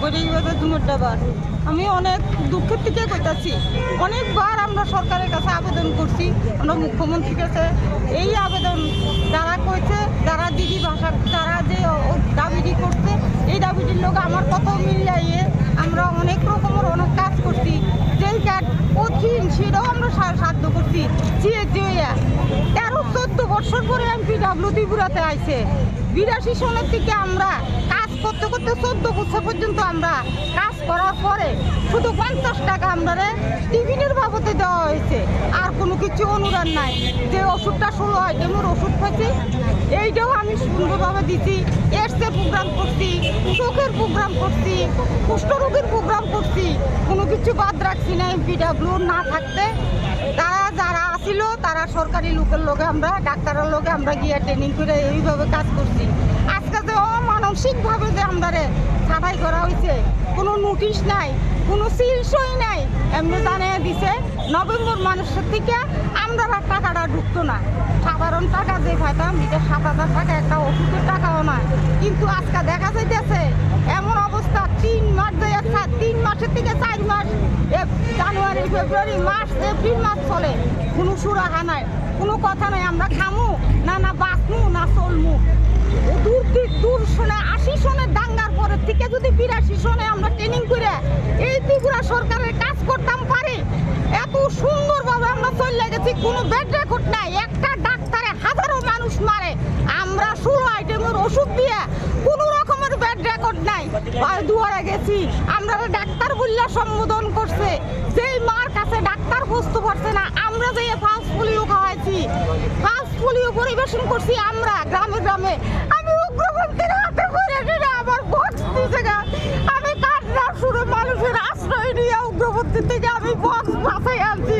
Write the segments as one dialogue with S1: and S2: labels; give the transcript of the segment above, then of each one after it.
S1: করে এইভাবে দুমুরটাবার আমি অনেক দুঃখের থেকে কইতাছি। অনেকবার আমরা সরকারের কাছে আবেদন করছি, আমরা মুখ্যমন্ত্রীর কাছে এই আবেদন যারা কইছে, যারা দিদি ভাষা তারা যে দাবিটি করছে এই দাবিটির লোক আমার কত মিলিয়ে আমরা অনেক রকমের অনেক কাজ করছি। যেই কাজ কঠিন সেটাও আমরা সাধ্য করছি। 13-14 বছর পরে এমপিডব্লিউ ত্রিপুরাতে আইছে। 82 সনের থেকে আমরা কাজ করতে করতে 14 বছর পর্যন্ত আমরা কাজ করার পরে শুধু 50 টাকা আমরা টিফিনের বাবদে দেওয়া হয়েছে, আর কোনো কিছু অনুদান নাই। যে ওষুধটা 16 আইটেমের ওষুধ খাইছি এইটাও আমি সুন্দরভাবে দিচ্ছি। এডসের প্রোগ্রাম করছি, চোখের প্রোগ্রাম করছি, কুষ্ঠরোগের প্রোগ্রাম করছি, কোনো কিছু বাদ রাখছি না। এমপিডব্লিউ না থাকতে তারা যারা আসিল তারা সরকারি লোকের লোকে আমরা ডাক্তারের লোকে আমরা গিয়ে ট্রেনিং করে এইভাবে কাজ করছি। আজকে যে অমানসিকভাবে যে আমরা ছাঁটাই করা হয়েছে, কোনো নোটিশ নাই, কোনো সিলসই নাই, এমনি জানিয়ে দিছে নভেম্বর মাসের থেকে আমরা টাকাটা ঢুকতো না। সাধারণ টাকা যে পাইতাম এটা 7,000 টাকা, একটা ওষুধের টাকাও নয়। কিন্তু আজকে দেখা যাইতেছে এমন অবস্থা 3 মাস যায়, 3 মাসের থেকে 4 মাস, জানুয়ারি ফেব্রুয়ারি মার্চ এপ্রিল মাস চলে, কোনো সুরাহা নাই, কোনো কথা নাই। আমরা খামু না বাঁচমু না চলমু। দূর শোনে 80 সনের দাঙ্গার পরের থেকে যদি 82 সনে আমরা ট্রেনিং করে এই ত্রিপুরা সরকারের কাজ করতাম পারি, এত সুন্দরভাবে আমরা চলে গেছি। কোনো বেড রেকর্ড নাই, একটা ডাক্তারে হাজারো মানুষ মারে, আমরা 16 আইটেমের ওষুধ দিয়ে কোনো রকমের বেড রেকর্ড নাই। দুয়ারে গেছি, আমরা ডাক্তার বললে সম্বোধন করছে, যেই মার কাছে ডাক্তার বুঝতে পারছে না। আমরা যে ফার্স্ট পোলিও খাওয়াইছি, ফার্স্ট পোলিও পরিবেশন করছি আমরা গ্রামে গ্রামে। আমি উগ্রপন্থীর হাতে করে দিলে আমার বক্স দিতে গা, আমি কান্না শুনে মানুষের আশ্রয় নিয়ে উগ্রপন্থী থেকে আমি বক্স বাসায় আনছি।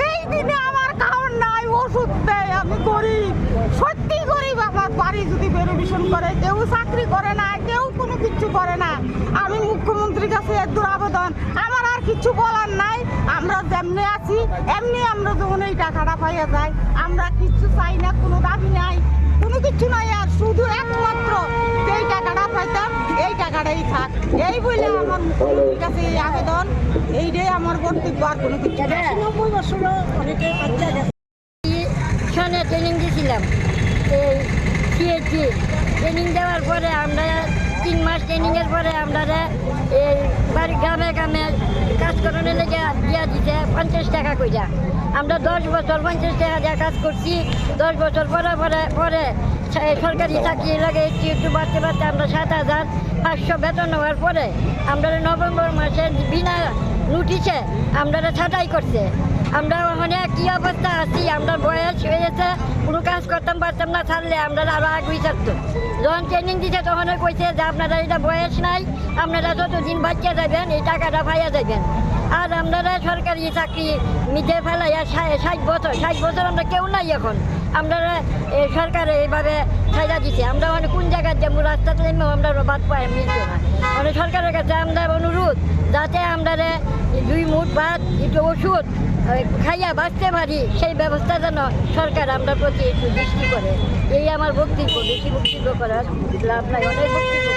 S1: এই দিনে আমার খাওয়ার নাই, ওষুধ দেয়, আমি গরিব, সত্যি গরিব। আমার বাড়ি যদি পরিবেশন করে, কেউ চাকরি করে না, কেউ কোনো কিছু করে না। আমি মুখ্যমন্ত্রীর কাছে এর দূর আবেদন, আমার আর কিছু বলার নাই। আমরা যেমনি আছি এমনি আমরা যখন এই টাকাটা পাইয়া যাই, আমরা কিছু চাই না, কোনো দাবি নাই, কোনো কিছু নাই। আর শুধু একমাত্র যেই টাকাটা পাইতাম এই টাকাটাই থাক, এই বলে আমার মুখ্যমন্ত্রীর কাছে এই আবেদন, এইটাই আমার বক্তব্য, আর কোনো কিছু। 90 বছরও অনেকে
S2: ট্রেনিং দিয়েছিলাম, এই সিএসি ট্রেনিং দেওয়ার পরে আমরা 3 মাস ট্রেনিংয়ের পরে আমরা এই বাড়ি গ্রামে গ্রামে কাজ করানোর লেগে দিয়া দিতে 50 টাকা কইরা। আমরা 10 বছর 50 টাকা দিয়ে কাজ করছি। 10 বছর পরে পরে পরে সরকারি চাকরি লাগে একটু বাড়তে বাড়তে আমরা 7,500 বেতন হওয়ার পরে আমরা নভেম্বর মাসে বিনা নোটিশে আমরা ছাঁটাই করছে। আমরা ওখানে কী অবস্থা আছি, আমরা বয়স হয়েছে, কোনো কাজ করতাম পারতাম না, ছাড়লে আমরা আরও আগুই থাকতো। যখন ট্রেনিং দিতে তখন কইছে যে আপনারা এটা বয়স নাই, আপনারা যতদিন বাচ্চা যাবেন এই টাকাটা পাইয়া যাবেন। আর আপনারা সরকারি চাকরি মিটে ফেলাইয়া 60 বছর আমরা কেউ নাই এখন। আমরা সরকারে এইভাবে ছাইড়া দিছে। আমরা মানে কোন জায়গায় যাবো, রাস্তাতে নেমেও আমরা বাদ পাই মিলছে না। মানে সরকারের কাছে আমরা অনুরোধ, যাতে আমরা 2 মুঠ ভাত একটু ওষুধ খাইয়া বাঁচতে পারি, সেই ব্যবস্থা যেন সরকার আমরা প্রতি একটু দৃষ্টি করে। এই আমার বক্তব্য, বেশি বক্তব্য করার লাভ নাই, অনেক বক্তব্য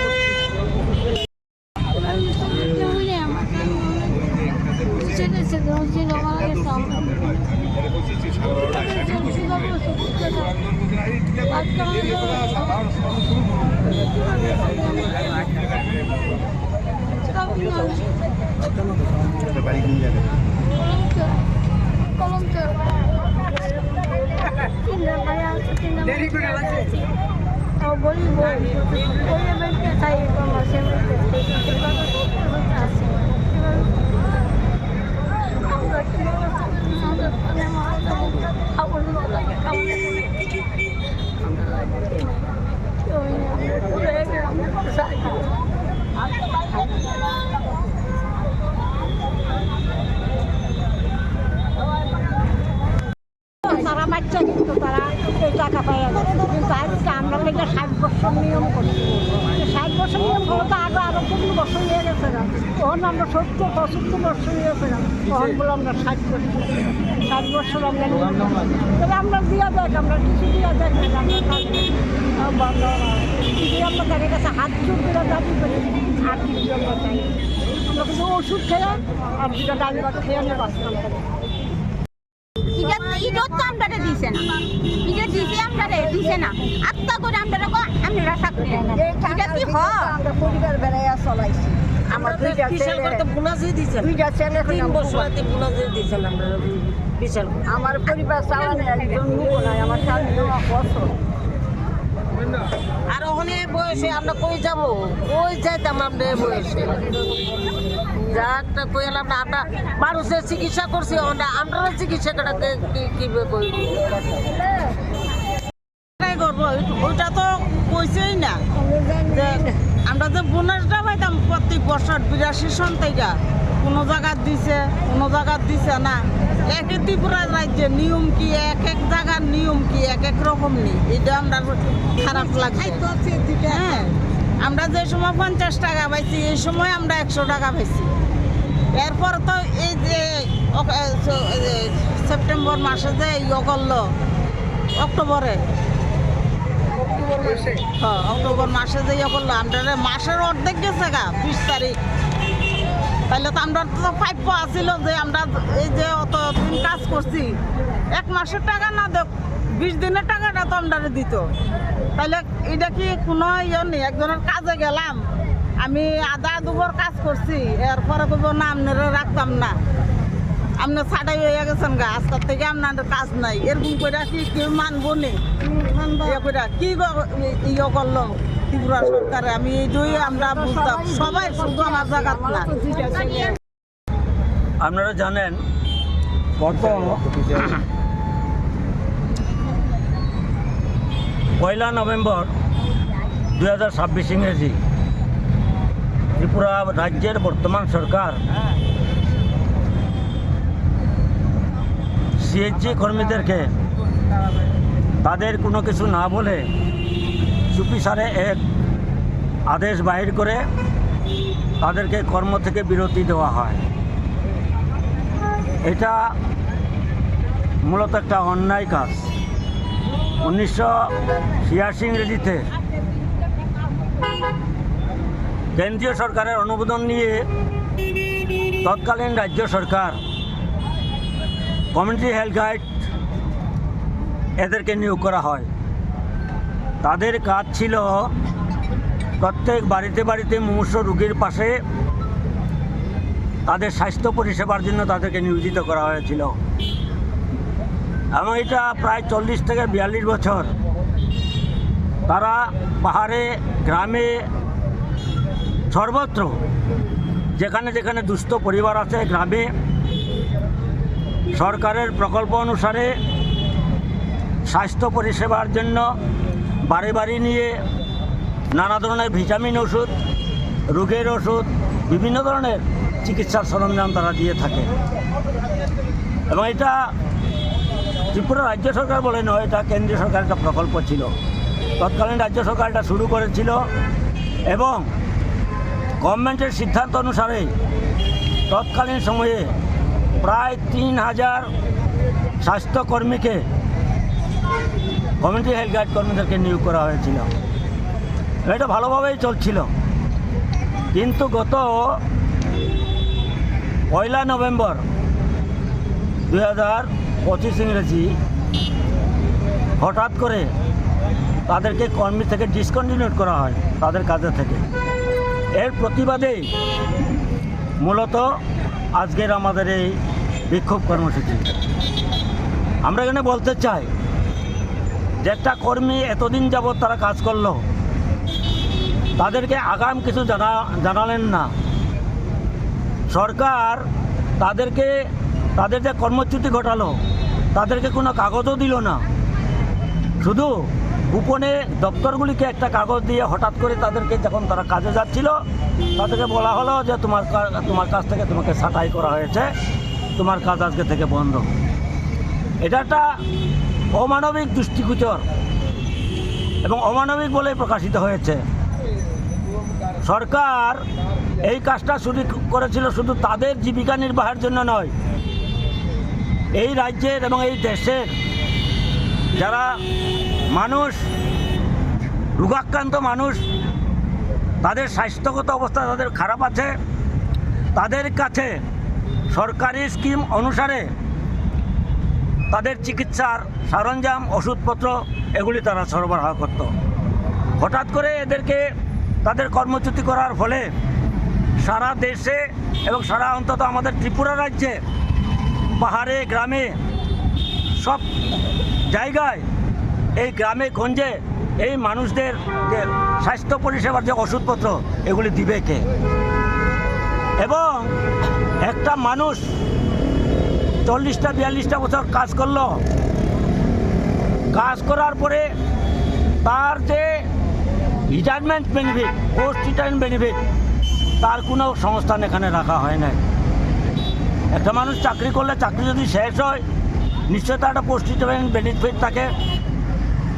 S2: তারা বাচ্চা কিন্তু তারা এই টাকা পাইয়া যাচ্ছে। কিন্তু আজকে আমরা লেগে 60 বছর নিয়ম করছি। 60 বছর নিয়ম হলো তো আগে আরো 15 বছর নিয়ে গেছে না, তখন আমরা 70-75 বছর নিয়ে গেছিলাম, তখন বলে আমরা 60 বছর আমরা নিয়ম। তবে আমরা দিয়া দেখ, আমরা কিছু দিয়া দেখ বন্ধ, আমরা তাদের কাছে হাত জোর করে দাবি করি, আর কিছু আমরা চাই।
S3: ওষুধ খেয়ে আর দুটা ডাল ভাত খেয়ে আমি বাঁচতাম।
S1: এটা তো আমরা দিছে না, এটা দিছে আমরা দিছে না, আত্মা করে আমরা আমরা চাকরি এটা কি হয়?
S3: আমরা পরিবার বেড়াইয়া চলাইছি। আমার দুইটা ছেলে 3 বছর
S4: দিয়েছেন আমরা বিশাল
S3: আমার পরিবার চালানো একজন লোক নাই, আমার স্বামী বছর।
S4: আর ওখানে বয়সে আমরা কই যাবো, কই যাইতাম আমরা এই বয়সে? যাকটা কই এলাম না, আমরা মানুষের চিকিৎসা করছি, আমরা চিকিৎসাটাকে কিভাবে করবো? করবো ওইটা তো কইছেই না যে আমরা যে বোনাসটা পাইতাম প্রত্যেক বছর 82 সন থেকে, কোনো জায়গা দিছে কোনো জায়গা দিছে না। এক এক ত্রিপুরা রাজ্যের নিয়ম কি, এক এক জায়গার নিয়ম কি এক এক রকম নেই, এটা আমরা খারাপ লাগছে। হ্যাঁ, আমরা যে সময় 50 টাকা পাইছি এই সময় আমরা 100 টাকা পাইছি। এরপর তো এই যে সেপ্টেম্বর মাসে যে ইয়ে করলো, অক্টোবরে অক্টোবর মাসে যে ইয়ে করলো, আমরা মাসের অর্ধেক গেছে গা 20 তারিখ। তাহলে তো আমরা তো প্রাপ্য আছিল যে আমরা এই যে অত দিন কাজ করছি, 1 মাসের টাকা না দেখ 20 দিনের টাকাটা তো আমরা দিত। তাহলে এটা কি কোনো ইয়ে নেই? একজনের কাজে গেলাম, আমি আধা দুপুর কাজ করছি, এরপরে করবো না আপনারা রাখতাম না, আপনার ছাড়াই হয়ে গেছেন গা, আজকের থেকে আপনাদের কাজ নাই, এরকম করে কি কেউ মানবো নি? কি ইয়ে করলো ত্রিপুরা সরকারে, আমি এইটাই আমরা বুঝতাম। সবাই শুধু আমার জায়গা না।
S5: আপনারা জানেন গত 1 নভেম্বর 2026 ইংরেজি ত্রিপুরা রাজ্যের বর্তমান সরকার সিএইচজি কর্মীদেরকে তাদের কোনো কিছু না বলে চুপিসারে এক আদেশ বাহির করে তাদেরকে কর্ম থেকে বিরতি দেওয়া হয়। এটা মূলত একটা অন্যায় কাজ। 1986 ইংরেজিতে কেন্দ্রীয় সরকারের অনুমোদন নিয়ে তৎকালীন রাজ্য সরকার কমিউনিটি হেলথ গাইড এদেরকে নিয়োগ করা হয়। তাদের কাজ ছিল প্রত্যেক বাড়িতে বাড়িতে মুমূর্ষু রোগীর পাশে তাদের স্বাস্থ্য পরিষেবার জন্য তাদেরকে নিয়োজিত করা হয়েছিল। এবং এটা প্রায় 40 থেকে 42 বছর তারা পাহাড়ে, গ্রামে, সর্বত্র যেখানে যেখানে দুস্থ পরিবার আছে গ্রামে সরকারের প্রকল্প অনুসারে স্বাস্থ্য পরিষেবার জন্য বাড়ি বাড়ি নিয়ে নানা ধরনের ভিটামিন ওষুধ, রোগের ওষুধ, বিভিন্ন ধরনের চিকিৎসার সরঞ্জাম তারা দিয়ে থাকে। এবং এটা ত্রিপুরা রাজ্য সরকার বলে নয়, এটা কেন্দ্রীয় সরকারের একটা প্রকল্প ছিল। তৎকালীন রাজ্য সরকার এটা শুরু করেছিল এবং গভর্নমেন্টের সিদ্ধান্ত অনুসারে তৎকালীন সময়ে প্রায় 3000 স্বাস্থ্যকর্মীকে কমিউনিটি হেলথ গাইড কর্মীদেরকে নিয়োগ করা হয়েছিল। এটা ভালোভাবেই চলছিল। কিন্তু গত 1 নভেম্বর 2025 ইংরেজি হঠাৎ করে তাদেরকে কর্মী থেকে ডিসকন্টিনিউ করা হয় তাদের কাজে থেকে। এর প্রতিবাদেই মূলত আজকের আমাদের এই বিক্ষোভ কর্মসূচি। আমরা এখানে বলতে চাই যে একটা কর্মী এতদিন যাবৎ তারা কাজ করলো, তাদেরকে আগাম কিছু জানালেন না। সরকার তাদেরকে তাদের যে কর্মচ্যুতি ঘটালো তাদেরকে কোনো কাগজও দিল না, শুধু গোপনে দপ্তরগুলিকে একটা কাগজ দিয়ে হঠাৎ করে তাদেরকে যখন তারা কাজে যাচ্ছিল তাদেরকে বলা হলো যে তোমার কাছ থেকে তোমাকে ছাঁটাই করা হয়েছে, তোমার কাজ আজকে থেকে বন্ধ। এটা একটা অমানবিক দৃষ্টিগোচর এবং অমানবিক বলেই প্রকাশিত হয়েছে। সরকার এই কাজটা শুরু করেছিল শুধু তাদের জীবিকা নির্বাহের জন্য নয়, এই রাজ্যের এবং এই দেশের যারা মানুষ, রোগাক্রান্ত মানুষ, তাদের স্বাস্থ্যগত অবস্থা তাদের খারাপ আছে, তাদের কাছে সরকারি স্কিম অনুসারে তাদের চিকিৎসার সরঞ্জাম, ওষুধপত্র এগুলি তারা সরবরাহ করত। হঠাৎ করে এদেরকে তাদের কর্মচ্যুতি করার ফলে সারা দেশে এবং সারা অন্তত আমাদের ত্রিপুরা রাজ্যে পাহাড়ে, গ্রামে, সব জায়গায় এই গ্রামে গঞ্জে এই মানুষদের যে স্বাস্থ্য পরিষেবার যে ওষুধপত্র এগুলি দিবে কে? এবং একটা মানুষ 40-42 বছর কাজ করলো, কাজ করার পরে তার যে retirement benefit, post retirement benefit, তার কোনো সংস্থান এখানে রাখা হয় না। একটা মানুষ চাকরি করলে চাকরি যদি শেষ হয় নিশ্চয়ই তার একটা পোস্ট রিটায়ারমেন্ট বেনিফিট থাকে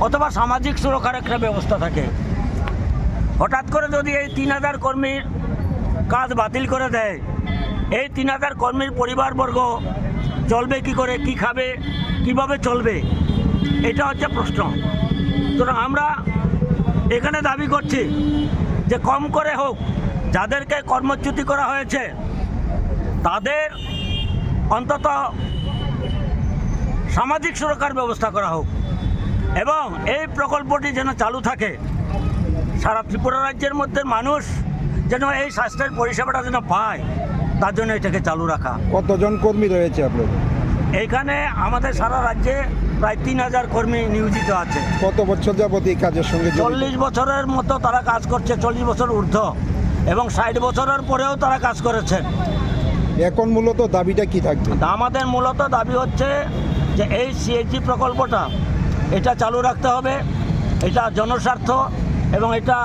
S5: অথবা সামাজিক সুরক্ষার একটা ব্যবস্থা থাকে। হঠাৎ করে যদি এই 3000 কর্মীর কাজ বাতিল করে দেয়, এই 3000 কর্মীর পরিবারবর্গ চলবে কি করে, কি খাবে, কিভাবে চলবে, এটা হচ্ছে প্রশ্ন। সুতরাং আমরা এখানে দাবি করছি যে কম করে হোক যাদেরকে কর্মচ্যুতি করা হয়েছে তাদের অন্তত সামাজিক সুরক্ষার ব্যবস্থা করা হোক এবং এই প্রকল্পটি যেন চালু থাকে। সারা ত্রিপুরা রাজ্যের মধ্যে মানুষ যেন এই স্বাস্থ্যের পরিষেবাটা যেন পায়, তার জন্য এটাকে চালু রাখা।
S6: কতজন কর্মী রয়েছে আপনাদের
S5: এইখানে? আমাদের সারা রাজ্যে প্রায় 3000 কর্মী নিয়োজিত আছে।
S6: কত বছর যাবত এই কাজের সঙ্গে জড়িত?
S5: 40 বছরের মতো তারা কাজ করছে, 40 বছর ঊর্ধ্ব, এবং 60 বছরের পরেও তারা কাজ করেছেন।
S6: এখন মূলত দাবিটা কি থাকবে?
S5: আমাদের মূলত দাবি হচ্ছে যে এই সিএইচজি প্রকল্পটা এটা চালু রাখতে হবে। এটা জনস্বার্থ এবং এটা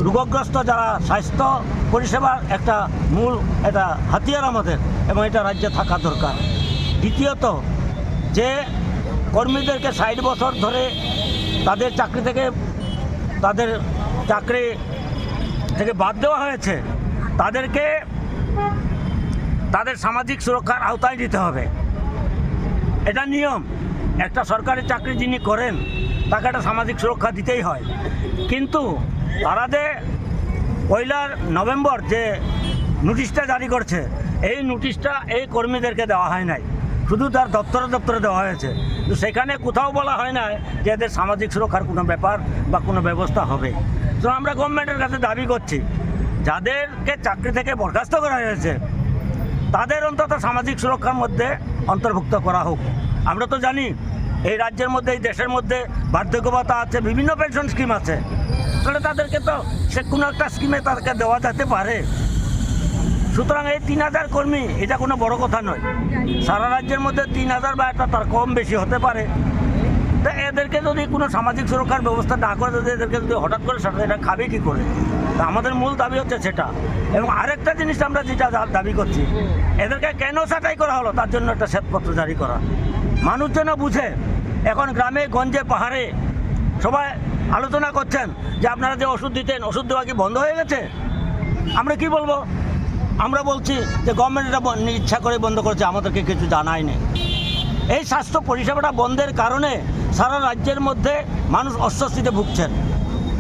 S5: রোগগ্রস্ত যারা স্বাস্থ্য পরিষেবার একটা মূল এটা হাতিয়ার আমাদের, এবং এটা রাজ্যে থাকা দরকার। দ্বিতীয়ত, যে কর্মীদেরকে 60 বছর ধরে তাদের চাকরি থেকে বাদ দেওয়া হয়েছে, তাদেরকে তাদের সামাজিক সুরক্ষার আওতায় দিতে হবে। এটা নিয়ম। একটা সরকারি চাকরি যিনি করেন তাকে একটা সামাজিক সুরক্ষা দিতেই হয়। কিন্তু তারা যে 1 নভেম্বর যে নোটিশটা জারি করছে, এই নোটিশটা এই কর্মীদেরকে দেওয়া হয় নাই, শুধু তার দপ্তরে দেওয়া হয়েছে। তো সেখানে কোথাও বলা হয় না যে এদের সামাজিক সুরক্ষার কোনো ব্যাপার বা কোনো ব্যবস্থা হবে। তো আমরা গভর্নমেন্টের কাছে দাবি করছি যাদেরকে চাকরি থেকে বরখাস্ত করা হয়েছে তাদের অন্তত সামাজিক সুরক্ষার মধ্যে অন্তর্ভুক্ত করা হোক। আমরা তো জানি এই রাজ্যের মধ্যে, এই দেশের মধ্যে বার্ধক্য ভাতা আছে, বিভিন্ন পেনশন স্কিম আছে, তাহলে তাদেরকে তো সে কোনো একটা স্কিমে তাদেরকে দেওয়া যেতে পারে। সুতরাং এই 3000 কর্মী এটা কোনো বড় কথা নয়। সারা রাজ্যের মধ্যে 3000 বা একটা তার কম বেশি হতে পারে। তো এদেরকে যদি কোনো সামাজিক সুরক্ষার ব্যবস্থা না করে, যদি এদেরকে যদি হঠাৎ করে এটা খাবে কী করে? তা আমাদের মূল দাবি হচ্ছে সেটা। এবং আরেকটা জিনিস আমরা যেটা দাবি করছি, এদেরকে কেন ছাঁটাই করা হলো তার জন্য একটা শ্বেতপত্র জারি করা। মানুষ যেন বুঝে। এখন গ্রামে গঞ্জে পাহাড়ে সবাই আলোচনা করছেন যে আপনারা যে ওষুধ দিতেন, ওষুধ দেওয়া কি বন্ধ হয়ে গেছে? আমরা কি বলবো? আমরা বলছি যে গভর্নমেন্ট এটা ইচ্ছা করে বন্ধ করেছে, আমাদেরকে কিছু জানাই নেই। এই স্বাস্থ্য পরিষেবাটা বন্ধের কারণে সারা রাজ্যের মধ্যে মানুষ অস্বস্তিতে ভুগছেন।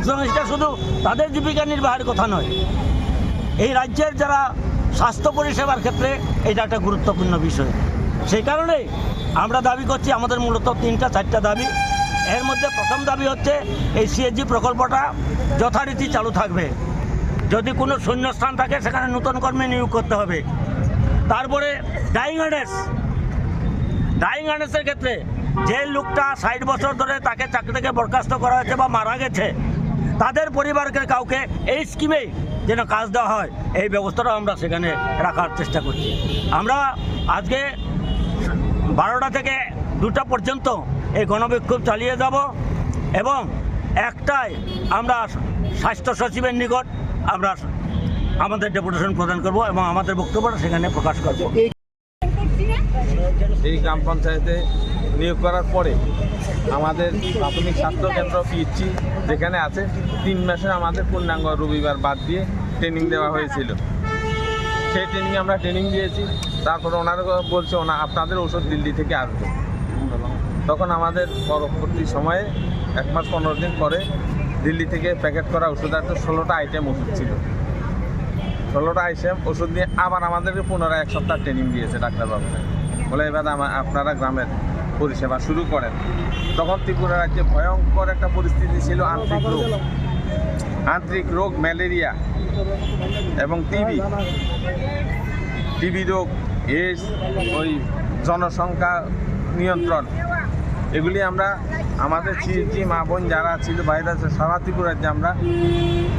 S5: সুতরাং এটা শুধু তাদের জীবিকা নির্বাহের কথা নয়, এই রাজ্যের যারা স্বাস্থ্য পরিষেবার ক্ষেত্রে এটা একটা গুরুত্বপূর্ণ বিষয়। সেই কারণেই আমরা দাবি করছি, আমাদের মূলত 3-4টা দাবি। এর মধ্যে প্রথম দাবি হচ্ছে এই সিএইচজি প্রকল্পটা যথারীতি চালু থাকবে। যদি কোনো শূন্যস্থান থাকে সেখানে নতুন কর্মী নিয়োগ করতে হবে। তারপরে ডাইং হার্নেসের ক্ষেত্রে যে লোকটা 60 বছর ধরে তাকে চাকরি থেকে বরখাস্ত করা হয়েছে বা মারা গেছে, তাদের পরিবারকে কাউকে এই স্কিমে যেন কাজ দেওয়া হয়, এই ব্যবস্থাটাও আমরা সেখানে রাখার চেষ্টা করছি। আমরা আজকে 12টা থেকে 2টা পর্যন্ত এই গণবিক্ষোভ চালিয়ে যাব এবং একটাই আমরা স্বাস্থ্য সচিবের নিকট আমরা আমাদের ডেপুটেশন প্রদান করব এবং আমাদের বক্তব্যটা সেখানে প্রকাশ করব।
S7: এই গ্রাম পঞ্চায়েতে নিয়োগ করার পরে আমাদের প্রাথমিক স্বাস্থ্যকেন্দ্র পিএইচসি যেখানে আছে 3 মাসে আমাদের পূর্ণাঙ্গ রবিবার বাদ দিয়ে ট্রেনিং দেওয়া হয়েছিল। সেই ট্রেনিংয়ে আমরা ট্রেনিং দিয়েছি। তারপরে ওনারা বলছে আপনাদের ওষুধ দিল্লি থেকে আসবে। তখন আমাদের পরবর্তী সময়ে 1 মাস 15 দিন পরে দিল্লি থেকে প্যাকেট করা ওষুধ আসতো, 16টা আইটেম ওষুধ ছিল। 16টা আইসে ওষুধ দিয়ে আবার আমাদেরকে পুনরায় 1 সপ্তাহ ট্রেনিং দিয়েছে ডাক্তারবাবু। বলে এবার আপনারা গ্রামের পরিষেবা শুরু করেন। তখন ত্রিপুরা রাজ্যে ভয়ঙ্কর একটা পরিস্থিতি ছিল, আন্তরিক রোগ ম্যালেরিয়া এবং টিবি রোগ, এইডস, ওই জনসংখ্যা নিয়ন্ত্রণ, এগুলি আমরা আমাদের সিএসজি মা বোন যারা ছিল বাইরে আছে সারা ত্রিপুরা রাজ্যে আমরা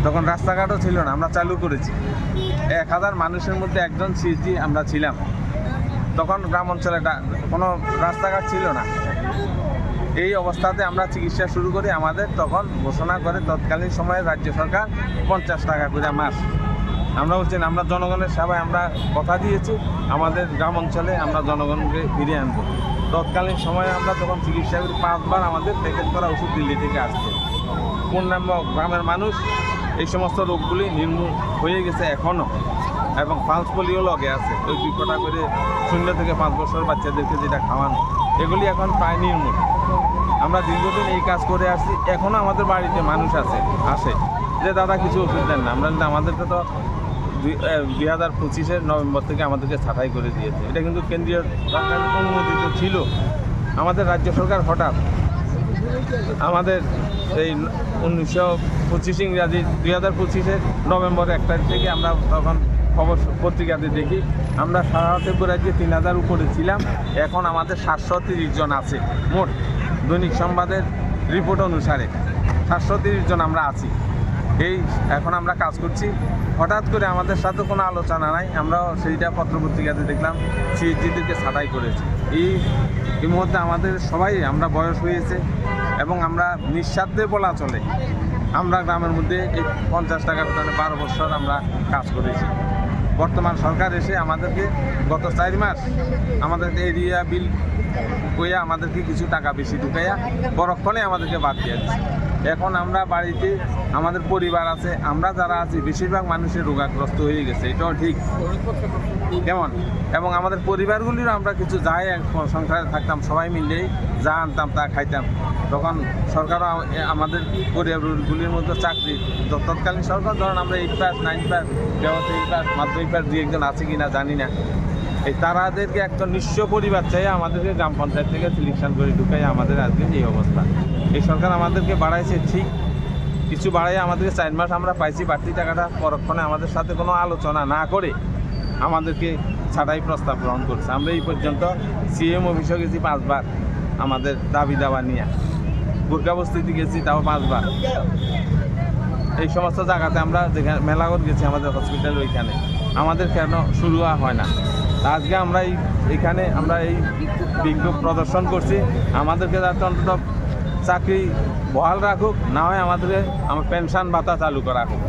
S7: তখন রাস্তাঘাটও ছিল না, আমরা চালু করেছি। 1000 মানুষের মধ্যে একজন সিএসজি আমরা ছিলাম। তখন গ্রাম অঞ্চলে কোনো রাস্তাঘাট ছিল না। এই অবস্থাতে আমরা চিকিৎসা শুরু করি। আমাদের তখন ঘোষণা করে তৎকালীন সময়ে রাজ্য সরকার 50 টাকা করে মাস। আমরা বলছি আমরা জনগণের সেবায় আমরা কথা দিয়েছি, আমাদের গ্রাম অঞ্চলে আমরা জনগণকে ফিরিয়ে আনবো। তৎকালীন সময়ে আমরা যখন চিকিৎসা করি 5 বার আমাদের প্যাকেট করা ওষুধ দিল্লি থেকে আসছে। পূর্ণাঙ্গ গ্রামের মানুষ এই সমস্ত রোগগুলি নির্মূল হয়ে গেছে এখনও, এবং পালস পোলিও লগে আছে। ওই 2 কটা করে 0 থেকে 5 বছর বাচ্চাদেরকে যেটা খাওয়ানো, এগুলি এখন প্রায় নির্মূল। আমরা দীর্ঘদিন এই কাজ করে আসছি। এখনও আমাদের বাড়িতে মানুষ আসে যে দাদা কিছু ওষুধ দেন না। আমরা আমাদেরকে তো 2025-এর নভেম্বর থেকে আমাদেরকে ছাঁটাই করে দিয়েছে। এটা কিন্তু কেন্দ্রীয় সরকার অনুমোদিত ছিল। আমাদের রাজ্য সরকার হঠাৎ আমাদের এই 1925 ইংরাজি 2025-এর নভেম্বর 1 তারিখ থেকে আমরা তখন খবর পত্রিকাতে দেখি আমরা সারা ত্রিপুরা রাজ্যে 3000 উপরে ছিলাম। এখন আমাদের 730 জন আছে মোট। দৈনিক সংবাদের রিপোর্ট অনুসারে 730 জন আমরা আছি। এখন আমরা কাজ করছি। হঠাৎ করে আমাদের সাথে কোনো আলোচনা নাই, আমরা সেইটা পত্রপত্রিকাতে দেখলাম সিএসজিদেরকে ছাঁটাই করেছে। এই মুহূর্তে আমাদের সবাই আমরা বয়স হয়েছে এবং আমরা নিঃস্বার্থে বলা চলে আমরা গ্রামের মধ্যে এই 50 টাকার দরে 12 বছর আমরা কাজ করেছি। বর্তমান সরকার এসে আমাদেরকে গত 4 মাস আমাদের এরিয়া বিল কইয়া আমাদেরকে কিছু টাকা বেশি ঢুকাইয়া পরক্ষণে আমাদেরকে বাদ দিয়ে দিচ্ছে। এখন আমরা বাড়িতে আমাদের পরিবার আছে, আমরা যারা আছি বেশিরভাগ মানুষের রোগাগ্রস্ত হয়ে গেছে, এটাও ঠিক কেমন। এবং আমাদের পরিবারগুলিরও আমরা কিছু যাই সংসারে থাকতাম, সবাই মিলেই যা আনতাম তা খাইতাম। তখন সরকারও আমাদের পরিবারগুলির মধ্যে চাকরি, তৎকালীন সরকার ধরেন আমরা 8 পাস 9 পাস ব্যবস্থা 8 পাস মাধ্যমিক পাস 2-1 জন আছে কিনা জানি না, এই তারাদেরকে একটা নিঃস্ব পরিবার চাই আমাদেরকে গ্রাম পঞ্চায়েত থেকে সিলেকশন করে ঢুকাই আমাদের আজকে এই অবস্থা। এই সরকার আমাদেরকে বাড়াইছে ঠিক, কিছু বাড়াই আমাদেরকে 4 মাস আমরা পাইছি বাড়তি টাকাটা, পরক্ষণে আমাদের সাথে কোনো আলোচনা না করে আমাদেরকে ছাঁটাই প্রস্তাব গ্রহণ করছে। আমরা এই পর্যন্ত সিএম অফিসে গেছি 5 বার আমাদের দাবি দাওয়া নিয়ে, বুর্গাবস্তিতে গেছি তাও 5 বার। এই সমস্ত জায়গাতে আমরা যেখানে মেলাঘর গেছি আমাদের হসপিটাল, ওইখানে আমাদের কেন শুরু হয় না। আজকে আমরা এইখানে আমরা এই বিক্ষোভ প্রদর্শন করছি, আমাদেরকে যাতে অন্তত চাকরি বহাল রাখুক, না হয় আমাদেরকে পেনশন ভাতা চালু করা হোক,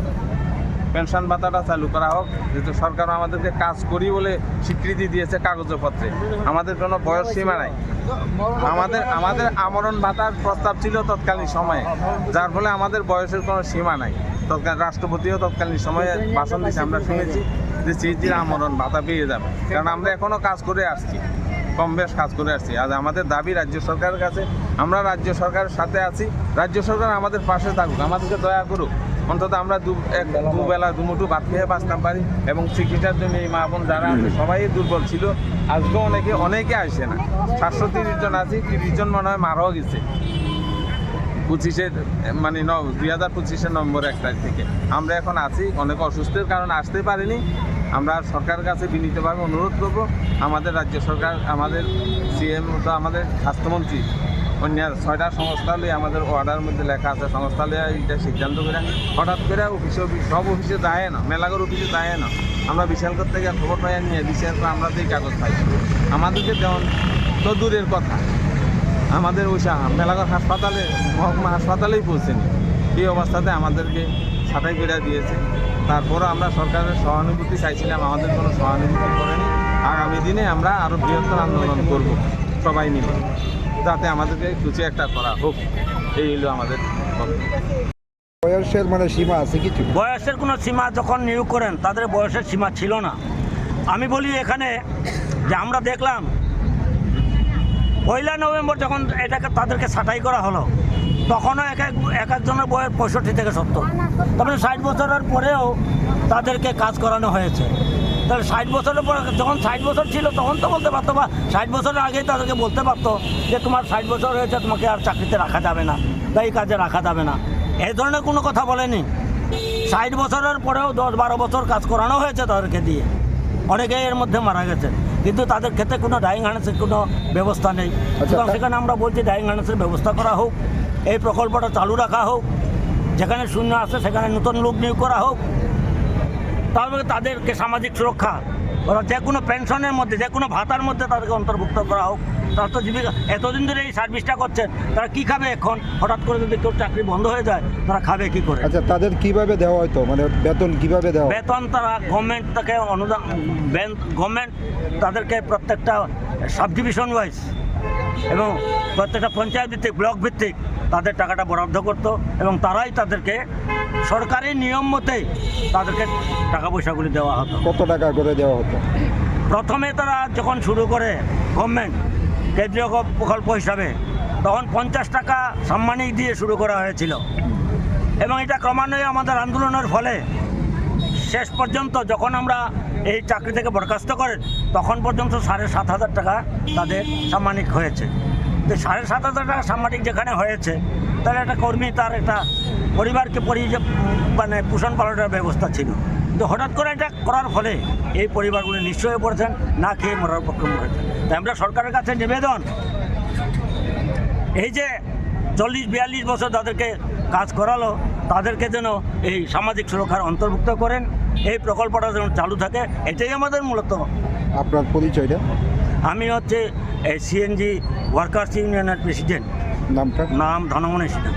S7: পেনশন ভাতাটা চালু করা হোক। যেহেতু সরকার আমাদেরকে কাজ করি বলে স্বীকৃতি দিয়েছে কাগজপত্রে, আমাদের কোনো বয়স সীমা নাই। আমাদের আমরণ ভাতার প্রস্তাব ছিল তৎকালীন সময়ে, যার ফলে আমাদের বয়সের কোনো সীমা নাই। রাষ্ট্রপতিও তৎকালীন সময়ে ভাষণ দিয়েছে, আমরা শুনেছি যে সিএসজির আমরণ ভাতা পেয়ে যাবে, কারণ আমরা এখনও কাজ করে আসছি, কম বেশ কাজ করে আসছি। আজ আমাদের দাবি রাজ্য সরকারের কাছে, আমরা রাজ্য সরকারের সাথে আছি, রাজ্য সরকার আমাদের পাশে থাকুক, আমাদেরকে দয়া করুক, অন্তত আমরা দুবেলা দুমুঠো ভাত খেয়ে বাঁচতে পারি। এবং চিকিৎসার জন্য এই মা বোন যারা আছে সবাই দুর্বল ছিল, আজকেও অনেকে আসে না। 730 জন আছি, 30 জন মনে হয় মারাও গেছে 2025-এর নভেম্বর 1 তারিখ থেকে। আমরা এখন আছি, অনেক অসুস্থের কারণে আসতে পারিনি। আমরা সরকারের কাছে বিনীতভাবে অনুরোধ করব, আমাদের রাজ্য সরকার, আমাদের সিএম তো আমাদের স্বাস্থ্যমন্ত্রী, অন্য 6টা সংস্থা নিয়ে আমাদের অর্ডার মধ্যে লেখা আছে, সংস্থা নিয়ে এটা সিদ্ধান্ত করে হঠাৎ করে সব অফিসে যায় না, মেলাঘর অফিসে যায় না। আমরা বিশালগড় থেকে খবর পাই নিয়ে বিশাল করে আমরা তো এই কাগজ পাই, আমাদেরকে যেমন তো দূরের কথা, আমাদের ওই মেলাঘর হাসপাতালে, মহকুমা হাসপাতালেই পৌঁছেনি। এই অবস্থাতে আমাদেরকে ছাঁটাই করে দিয়েছে। তারপরও আমরা সরকারের সহানুভূতি চাইছিলাম, আমাদের কোনো সহানুভূতি করেনি। আগামী দিনে আমরা আরও বৃহত্তর আন্দোলন করব সবাই মিলে, যাতে আমাদেরকে কিছু একটা করা হোক। এই হলো আমাদের
S6: বয়সের সীমা আছে কিছু?
S5: বয়সের কোনো সীমা যখন নিয়োগ করেন তাদের বয়সের সীমা ছিল না। আমি বলি এখানে যে আমরা দেখলাম 1 নভেম্বর যখন তাদেরকে ছাঁটাই করা হলো, তখনও এক একজনের বয়স 65 থেকে 70। তারপরে 60 বছরের পরেও তাদেরকে কাজ করানো হয়েছে। তাহলে 60 বছরের পরে যখন 60 বছর ছিল তখন তো বলতে পারতো, বা 60 বছরের আগেই তাদেরকে বলতে পারতো যে তোমার 60 বছর হয়েছে, তোমাকে আর চাকরিতে রাখা যাবে না বা এই কাজে রাখা যাবে না। এই ধরনের কোনো কথা বলেনি। 60 বছরের পরেও 10-12 বছর কাজ করানো হয়েছে তাদেরকে দিয়ে। অনেকেই এর মধ্যে মারা গেছেন, কিন্তু তাদের ক্ষেত্রে কোনো ডাইং হার্নেসের কোনো ব্যবস্থা নেই। সুতরাং সেখানে আমরা বলছি ডাইং হার্নেসের ব্যবস্থা করা হোক, এই প্রকল্পটা চালু রাখা হোক, যেখানে শূন্য আছে সেখানে নতুন লোক নিয়োগ করা হোক। তারপরে তাদেরকে সামাজিক সুরক্ষা, ওরা যে কোনো পেনশনের মধ্যে, যে কোনো ভাতার মধ্যে তাদেরকে অন্তর্ভুক্ত করা হোক। তারা তো জীবিকা এতদিন ধরে এই সার্ভিসটা করছেন, তারা কী খাবে এখন? হঠাৎ করে যদি কেউ চাকরি বন্ধ হয়ে যায়, তারা খাবে কী করে?
S6: আচ্ছা, তাদের কিভাবে দেওয়া হয়তো, মানে বেতন কিভাবে দেওয়া?
S5: বেতন তারা গভর্নমেন্ট থেকে অনুদান, গভর্নমেন্ট তাদেরকে প্রত্যেকটা সাব ডিভিশন ওয়াইজ এবং প্রত্যেকটা পঞ্চায়েত ভিত্তিক, ব্লক ভিত্তিক তাদের টাকাটা বরাদ্দ করতো এবং তারাই তাদেরকে সরকারি নিয়ম মতেই তাদেরকে টাকা পয়সাগুলি দেওয়া হতো।
S6: কত টাকা করে দেওয়া হতো?
S5: প্রথমে তারা যখন শুরু করে গভর্নমেন্ট কেন্দ্রীয় প্রকল্প হিসাবে, তখন 50 টাকা সাম্মানিক দিয়ে শুরু করা হয়েছিল এবং এটা ক্রমান্বয়ে আমাদের আন্দোলনের ফলে শেষ পর্যন্ত যখন আমরা এই চাকরি থেকে বরখাস্ত করেন তখন পর্যন্ত 7,500 টাকা তাদের সাম্মানিক হয়েছে। তো 7,500 টাকা সাম্মানিক যেখানে হয়েছে, তাহলে একটা কর্মী তার একটা পরিবারকে মানে পোষণ পালনের ব্যবস্থা ছিল। কিন্তু হঠাৎ করে এটা করার ফলে এই পরিবারগুলি নিঃস্ব হয়ে পড়েছেন, না খেয়ে মরার পক্ষে মরেছেন। তাই আমরা সরকারের কাছে নিবেদন, এই যে 40-42 বছর তাদেরকে কাজ করালো, তাদেরকে যেন এই সামাজিক সুরক্ষার অন্তর্ভুক্ত করেন, এই প্রকল্পটা যেন চালু থাকে, এটাই আমাদের মূলত।
S6: আপনার পরিচয়টা?
S5: আমি হচ্ছে সিএনজি ওয়ার্কার্স ইউনিয়নের প্রেসিডেন্ট।
S6: নামটা?
S5: নাম ধনমনি সিনহা।